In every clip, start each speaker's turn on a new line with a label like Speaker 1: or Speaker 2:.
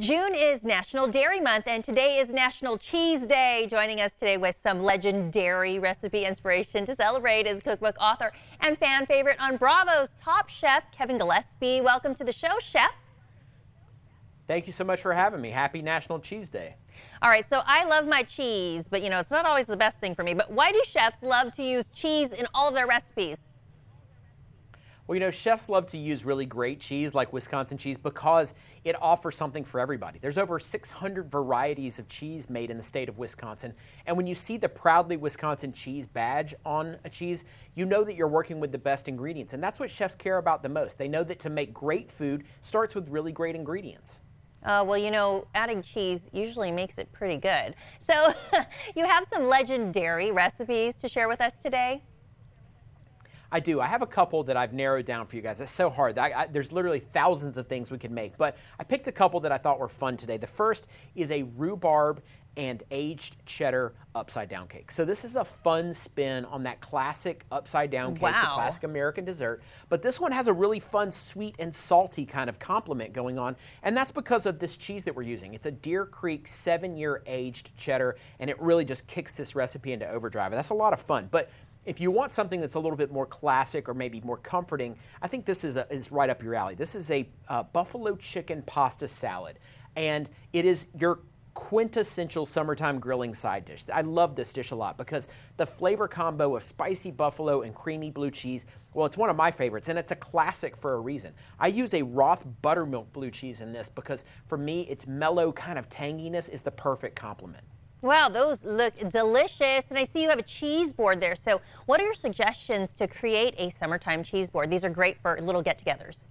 Speaker 1: June is National Dairy Month, and today is National Cheese Day. Joining us today with some legendary recipe inspiration to celebrate is cookbook author and fan favorite on Bravo's Top Chef, Kevin Gillespie. Welcome to the show, Chef.
Speaker 2: Thank you so much for having me. Happy National Cheese Day.
Speaker 1: All right, so I love my cheese, but you know, it's not always the best thing for me. But why do chefs love to use cheese in all of their recipes?
Speaker 2: Well, you know, chefs love to use really great cheese like Wisconsin cheese because it offers something for everybody. There's over 600 varieties of cheese made in the state of Wisconsin. And when you see the Proudly Wisconsin Cheese badge on a cheese, you know that you're working with the best ingredients. And that's what chefs care about the most. They know that to make great food starts with really great ingredients.
Speaker 1: Well, you know, adding cheese usually makes it pretty good. So you have some legendary recipes to share with us today?
Speaker 2: I do. I have a couple that I've narrowed down for you guys. It's so hard. There's literally thousands of things we could make, but I picked a couple that I thought were fun today. The first is a rhubarb and aged cheddar upside down cake. So this is a fun spin on that classic upside down cake, the classic American dessert. But this one has a really fun, sweet and salty kind of complement going on, and that's because of this cheese that we're using. It's a Deer Creek 7-year aged cheddar, and it really just kicks this recipe into overdrive. That's a lot of fun. But if you want something that's a little bit more classic or maybe more comforting, I think this is right up your alley. This is a buffalo chicken pasta salad, and it is your quintessential summertime grilling side dish. I love this dish a lot because the flavor combo of spicy buffalo and creamy blue cheese, well, it's one of my favorites, and it's a classic for a reason. I use a Roth buttermilk blue cheese in this because for me, its mellow kind of tanginess is the perfect complement.
Speaker 1: Wow, those look delicious. And I see you have a cheese board there. So what are your suggestions to create a summertime cheese board? These are great for little get-togethers.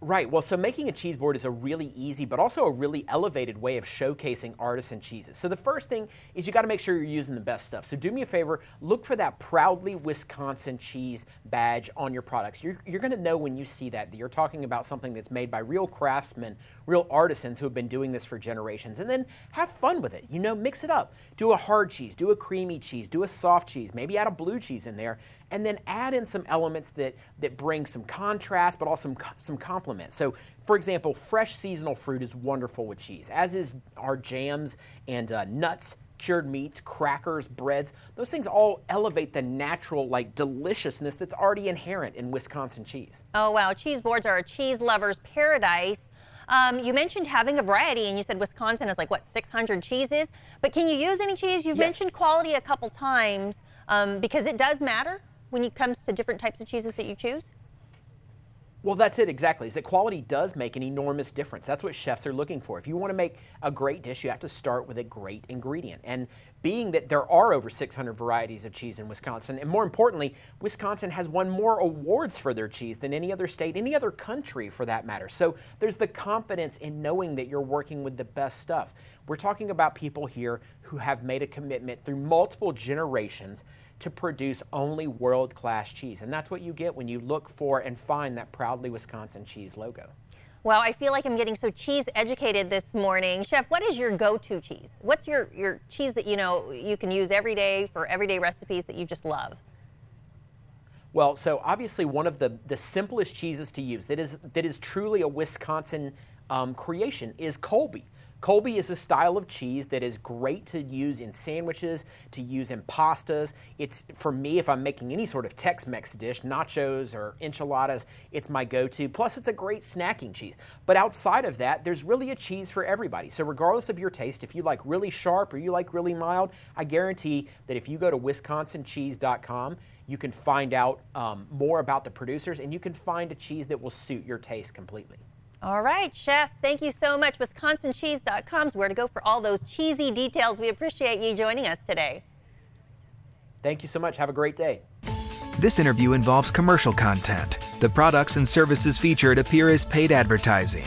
Speaker 2: Right. Well, so making a cheese board is a really easy, but also a really elevated way of showcasing artisan cheeses. So the first thing is you got to make sure you're using the best stuff. So do me a favor, look for that Proudly Wisconsin Cheese badge on your products. You're going to know when you see that you're talking about something that's made by real craftsmen, real artisans who have been doing this for generations. And then have fun with it. You know, mix it up. Do a hard cheese, do a creamy cheese, do a soft cheese, maybe add a blue cheese in there, and then add in some elements that bring some contrast, but also some complement. So, for example, fresh seasonal fruit is wonderful with cheese, as is our jams and nuts, cured meats, crackers, breads. Those things all elevate the natural, deliciousness that's already inherent in Wisconsin cheese.
Speaker 1: Oh, wow. Cheese boards are a cheese lover's paradise. You mentioned having a variety, and you said Wisconsin is 600 cheeses. But can you use any cheese? You've mentioned quality a couple times because it does matter when it comes to different types of cheeses that you choose?
Speaker 2: Well, that's it exactly, is that quality does make an enormous difference. That's what chefs are looking for. If you want to make a great dish, you have to start with a great ingredient. And being that there are over 600 varieties of cheese in Wisconsin, and more importantly, Wisconsin has won more awards for their cheese than any other state, any other country for that matter. So there's the confidence in knowing that you're working with the best stuff. We're talking about people here who have made a commitment through multiple generations to produce only world-class cheese. And that's what you get when you look for and find that Proudly Wisconsin Cheese logo.
Speaker 1: Well, I feel like I'm getting so cheese educated this morning. Chef, what is your go-to cheese? What's your cheese that you know you can use every day for everyday recipes that you just love?
Speaker 2: Well, so obviously one of the simplest cheeses to use that is truly a Wisconsin creation is Colby. Colby is a style of cheese that is great to use in sandwiches, to use in pastas. It's, for me, if I'm making any sort of Tex-Mex dish, nachos or enchiladas, it's my go-to. Plus, it's a great snacking cheese. But outside of that, there's really a cheese for everybody. So regardless of your taste, if you like really sharp or you like really mild, I guarantee that if you go to wisconsincheese.com, you can find out more about the producers, and you can find a cheese that will suit your taste completely.
Speaker 1: All right, Chef, thank you so much. WisconsinCheese.com is where to go for all those cheesy details. We appreciate you joining us today.
Speaker 2: Thank you so much. Have a great day.
Speaker 3: This interview involves commercial content. The products and services featured appear as paid advertising.